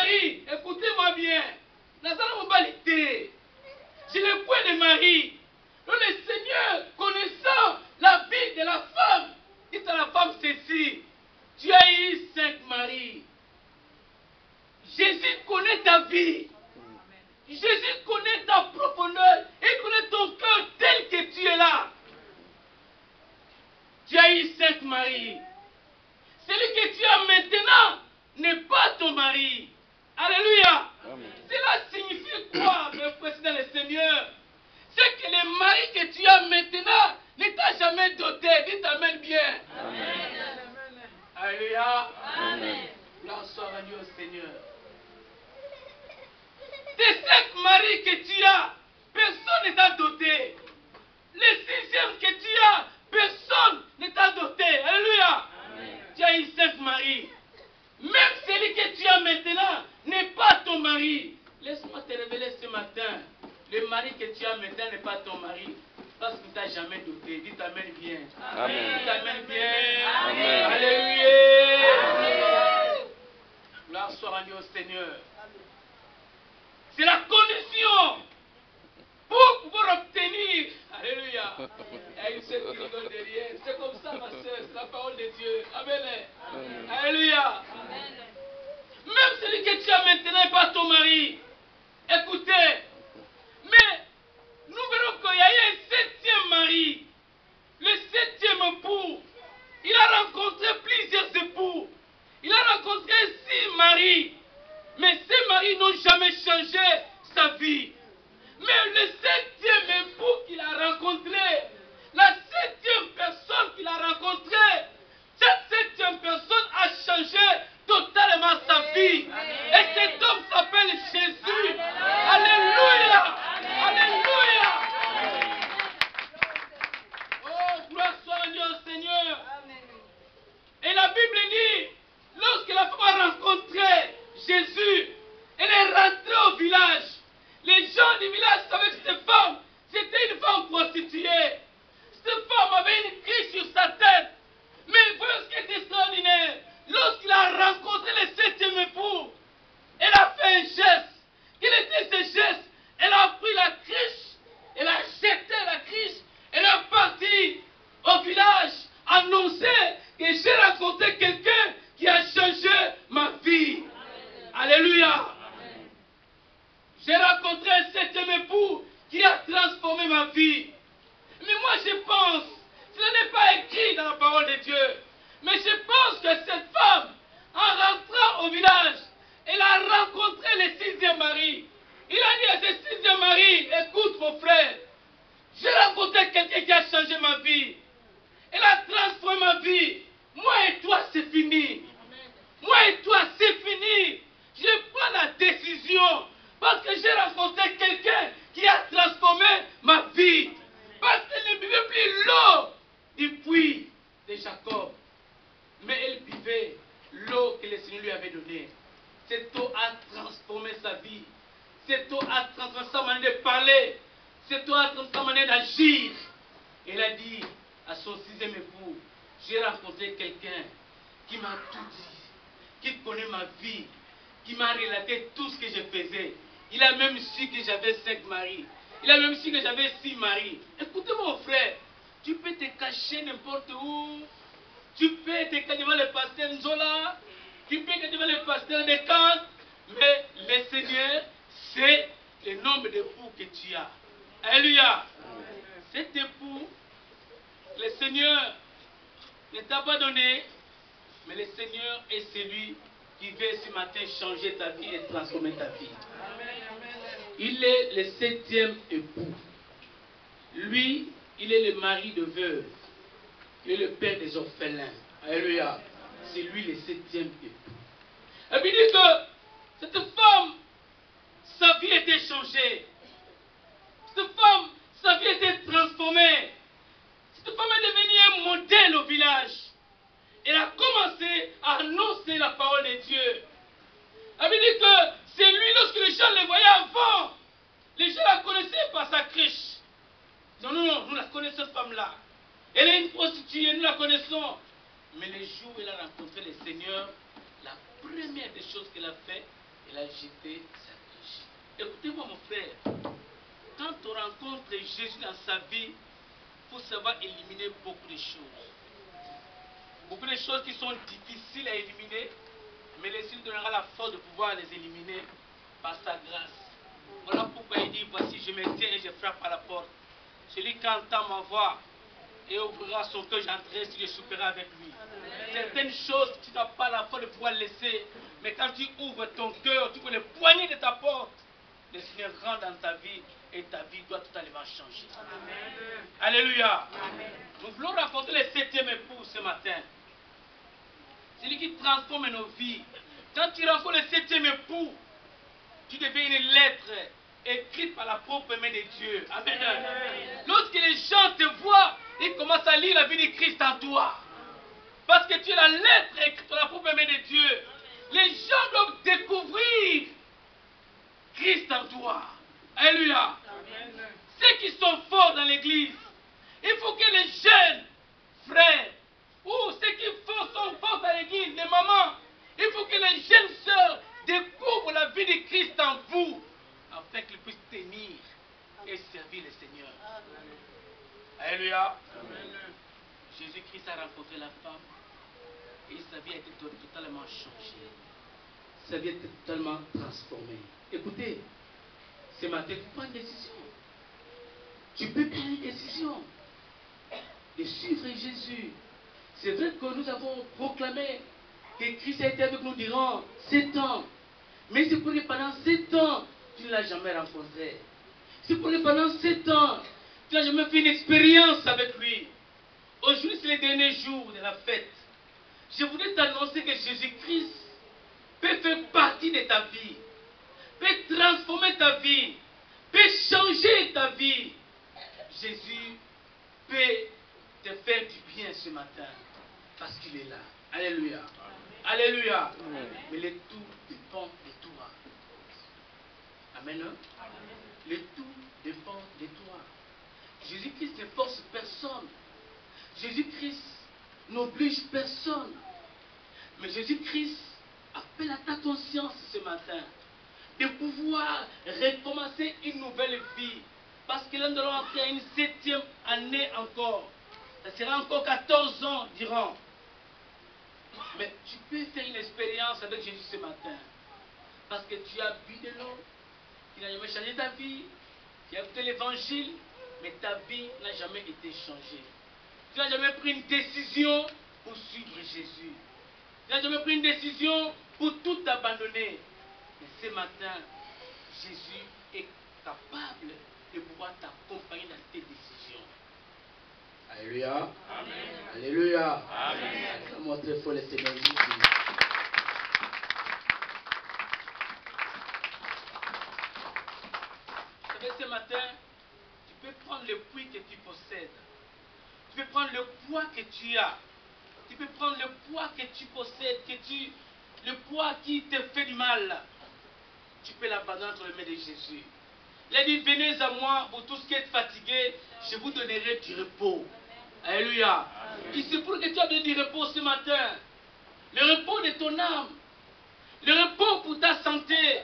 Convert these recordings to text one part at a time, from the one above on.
Marie, écoutez-moi bien. Nazara Mobalité. C'est le point de Marie. Donc le Seigneur, connaissant la vie de la femme, dit à la femme ceci: tu as eu 5 maris. Jésus connaît ta vie. Jésus connaît ta profondeur. Il connaît ton cœur tel que tu es là. Tu as eu 5 maris. Celui que tu as maintenant n'est pas ton mari. Alléluia. Amen. Cela signifie quoi, mes frères dans le Seigneur? C'est que le mari que tu as maintenant ne t'a jamais doté. Dis amen bien. Amen. Alléluia. Amen. Gloire soit rendue au Seigneur. Tes 5 maris que tu as, personne ne t'a doté. Le 6e que tu as, personne ne t'a doté. Alléluia. Amen. Tu as eu 5 maris. Même celui que tu as maintenant n'est pas ton mari. Laisse-moi te révéler ce matin. Le mari que tu as maintenant n'est pas ton mari. Parce qu'il ne t'a jamais doté. Dis amen bien. Amen. Dis amen bien. Amen. Alléluia. Amen. Gloire soit rendue au Seigneur. C'est la condition pour pouvoir obtenir. Alléluia. Et ceux qui rigolent derrière. C'est comme ça, ma soeur. C'est la parole de Dieu. Amen. Amen. Alléluia. Amen. Même celui que tu as maintenant n'est pas ton mari. Écoutez. Mais nous verrons qu'il y a eu un 7e mari. Le 7e époux. Il a rencontré plusieurs époux. Il a rencontré 6 maris. Mais ces maris n'ont jamais changé sa vie. Mais le 7e époux qu'il a rencontré, la 7e personne qu'il a rencontrée, cette 7e personne a changé totalement sa vie. Amen. Et cet homme s'appelle Jésus. Alléluia. Alléluia. Oh, gloire soit rendue au Seigneur. Amen. Et la Bible dit, lorsque la femme a rencontré Jésus, elle est rentrée au village. Les gens du village savaient que cette femme, c'était une femme prostituée. Cette femme avait une crise sur sa tête. Mais voyez ce qui est extraordinaire. Lorsqu'il a rencontré le 7e époux, elle a fait un geste. Quel était ce geste? Elle a pris la cruche, elle a jeté la cruche, elle est partie au village annoncer que j'ai rencontré quelqu'un qui a changé ma vie. Alléluia. Amen. J'ai rencontré un 7e époux qui a transformé ma vie. Mais moi je pense, ce n'est pas écrit dans la parole de Dieu, mais je pense que cette femme, en rentrant au village, elle a rencontré le 6e mari. Il a dit à ce 6e mari: écoute mon frère, j'ai rencontré quelqu'un qui a changé ma vie. Elle a transformé ma vie. Moi et toi c'est fini. Moi et toi c'est fini. Je prends la décision parce que j'ai rencontré quelqu'un qui a transformé ma vie. Parce qu'elle ne buvait plus l'eau du puits de Jacob, mais elle buvait l'eau que le Seigneur lui avait donnée. Cette eau a transformé sa vie. Cette eau a transformé sa manière de parler. Cette eau a transformé sa manière d'agir. Elle a dit à son 6e époux: j'ai rencontré quelqu'un qui m'a tout dit, qui connaît ma vie, qui m'a relaté tout ce que je faisais. Il a même su que j'avais 5 maris. Il a même su que j'avais 6 maris. Écoutez mon frère, tu peux te cacher n'importe où. Tu peux te cacher devant le pasteur Nzola. Tu peux te cacher devant le pasteur Descartes. Mais le Seigneur, c'est le nombre d'époux que tu as. Alléluia. Cet époux, le Seigneur ne t'a pas donné, mais le Seigneur est celui qui veut ce matin changer ta vie et transformer ta vie. Il est le 7e époux. Lui, il est le mari de veuve. Il est le père des orphelins. Alléluia. C'est lui le 7e époux. Et puis il dit que cette femme, sa vie était changée. Cette femme, sa vie était transformée. Cette femme est devenue un modèle au village. Elle a commencé à annoncer la parole de Dieu. Elle dit que c'est lui, lorsque les gens le voyaient avant, les gens la connaissaient par sa crèche. Non, non, non, nous la connaissons cette femme-là. Elle est une prostituée, nous la connaissons. Mais le jour où elle a rencontré le Seigneur, la première des choses qu'elle a fait, Elle a jeté sa cloche. Écoutez-moi mon frère, quand on rencontre Jésus dans sa vie, il faut savoir éliminer beaucoup de choses. Beaucoup de choses qui sont difficiles à éliminer, mais le Seigneur donnera la force de pouvoir les éliminer par sa grâce. Voilà pourquoi il dit, voici je me tiens et je frappe à la porte. Celui qui entend ma voix et ouvrira son cœur, j'entrerai si je souperai avec lui. Certaines choses, tu n'as pas la force de pouvoir laisser, mais quand tu ouvres ton cœur, tu ouvres le poignet de ta porte, le Seigneur rentre dans ta vie et ta vie doit totalement changer. Amen. Alléluia. Amen. Nous voulons rencontrer le 7e époux ce matin. C'est lui qui transforme nos vies. Quand tu rencontres le 7e époux, tu deviens une lettre écrite par la propre main de Dieu. Amen. Amen. Lorsque les gens te voient, ils commencent à lire la vie de Christ en toi. Parce que tu es la lettre écrite par la propre main de Dieu. Les gens doivent découvrir Christ en toi. Alléluia. Ceux qui sont forts dans l'église, il faut que les jeunes frères ou ceux qui sont forts dans l'église, les mamans, il faut que les jeunes sœurs découvrent la vie de Christ en vous afin qu'ils puissent tenir et servir le Seigneur. Alléluia. Jésus-Christ a rencontré la femme et sa vie a été totalement changée. Sa vie a été totalement transformée. Écoutez, ce matin, tu prends une décision. Tu peux prendre une décision de suivre Jésus. C'est vrai que nous avons proclamé que Christ a été avec nous durant 7 ans. Mais c'est pour que pendant 7 ans, tu ne l'as jamais rencontré. C'est pour que pendant 7 ans, tu n'as jamais fait une expérience avec lui. Aujourd'hui, c'est le dernier jour de la fête. Je voudrais t'annoncer que Jésus-Christ peut faire partie de ta vie, peut transformer ta vie, peut changer ta vie. Jésus peut te faire du bien ce matin parce qu'il est là. Alléluia. Alléluia. Mais le tout dépend de toi. Amen. Le tout dépend de toi. Jésus-Christ ne force personne. Jésus-Christ n'oblige personne. Mais Jésus-Christ appelle à ta conscience ce matin de pouvoir recommencer une nouvelle vie. Parce que là, nous allons entrer à une 7e année encore. Ça sera encore 14 ans durant. Mais tu peux faire une expérience avec Jésus ce matin. Parce que tu as bu de l'eau, tu n'as jamais changé ta vie. Tu as écouté l'évangile, mais ta vie n'a jamais été changée. Tu n'as jamais pris une décision pour suivre Jésus. Tu n'as jamais pris une décision pour tout abandonner. Mais ce matin, Jésus est capable de pouvoir t'accompagner dans tes décisions. Alléluia. Amen. Alléluia. Amen. Acclame très fort le Seigneur Jésus. Vous savez, ce matin, tu peux prendre le puits que tu possèdes. Tu peux prendre le poids que tu as. Tu peux prendre le poids que tu possèdes, le poids qui te fait du mal. Tu peux l'abandonner entre les mains de Jésus. Il a dit, venez à moi, vous tous qui êtes fatigués, je vous donnerai du repos. Alléluia. Il c'est pour que tu as besoin du repos ce matin. Le repos de ton âme. Le repos pour ta santé.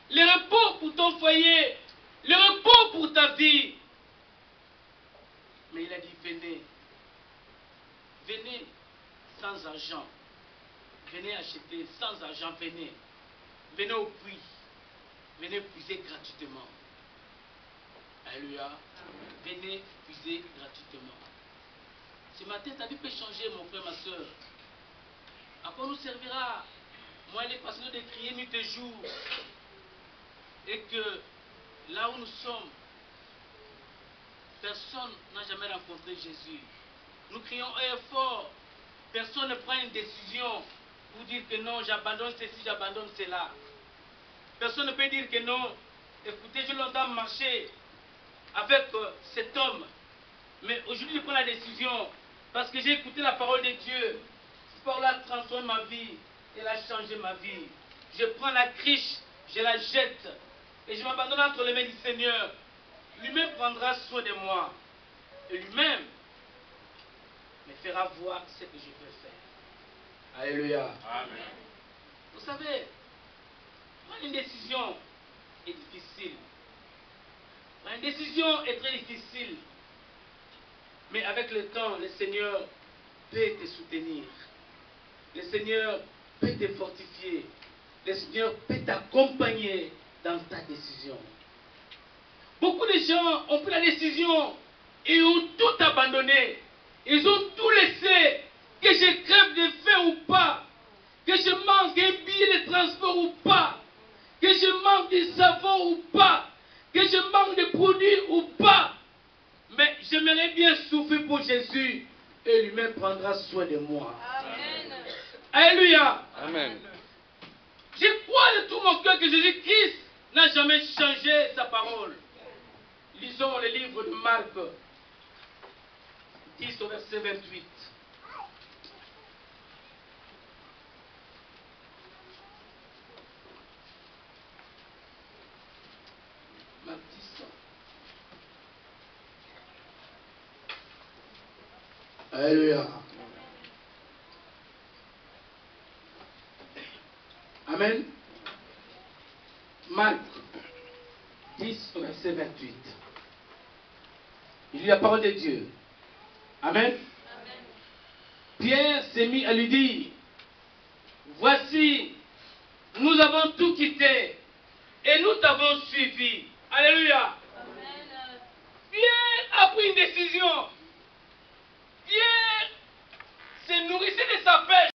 Le repos pour ton foyer. Le repos pour ta vie. Mais il a dit, venez. Venez sans argent. Venez acheter sans argent, venez. Venez au puits. Venez puiser gratuitement. Alléluia. Venez puiser gratuitement. Ce matin, ta vie peut changer, mon frère, ma soeur. À quoi nous servira, moi et les pasteurs, de crier nuit et jour, et que là où nous sommes, personne n'a jamais rencontré Jésus. Nous crions haut et fort. Personne ne prend une décision pour dire que non, j'abandonne ceci, j'abandonne cela. Personne ne peut dire que non. Écoutez, j'ai longtemps marché avec cet homme. Mais aujourd'hui, je prends la décision parce que j'ai écouté la parole de Dieu. Cette parole a transformé ma vie. Elle a changé ma vie. Je prends la criche, je la jette et je m'abandonne entre les mains du Seigneur. Lui-même prendra soin de moi. Et lui-même me fera voir ce que je peux faire. Alléluia. Amen. Vous savez, Prendre une décision est difficile. Une décision est très difficile. Mais avec le temps, le Seigneur peut te soutenir. Le Seigneur peut te fortifier. Le Seigneur peut t'accompagner dans ta décision. Beaucoup de gens ont pris la décision et ont tout abandonné. Ils ont tout laissé. Que je crève de faim ou pas. Que je manque un billet de transport ou pas. Que je manque de savon ou pas. Que je manque de produits ou pas. Mais j'aimerais bien souffrir pour Jésus et lui-même prendra soin de moi. Amen. Alléluia. Amen. Je crois de tout mon cœur que Jésus-Christ n'a jamais changé sa parole. Lisons le livre de Marc 10 au verset 28. Marc 10. Alléluia. Amen. Marc 10 au verset 28. Il lit la parole de Dieu. Amen. Amen. Pierre s'est mis à lui dire, voici, nous avons tout quitté et nous t'avons suivi. Alléluia. Amen. Pierre a pris une décision. Pierre se nourrissait de sa pêche.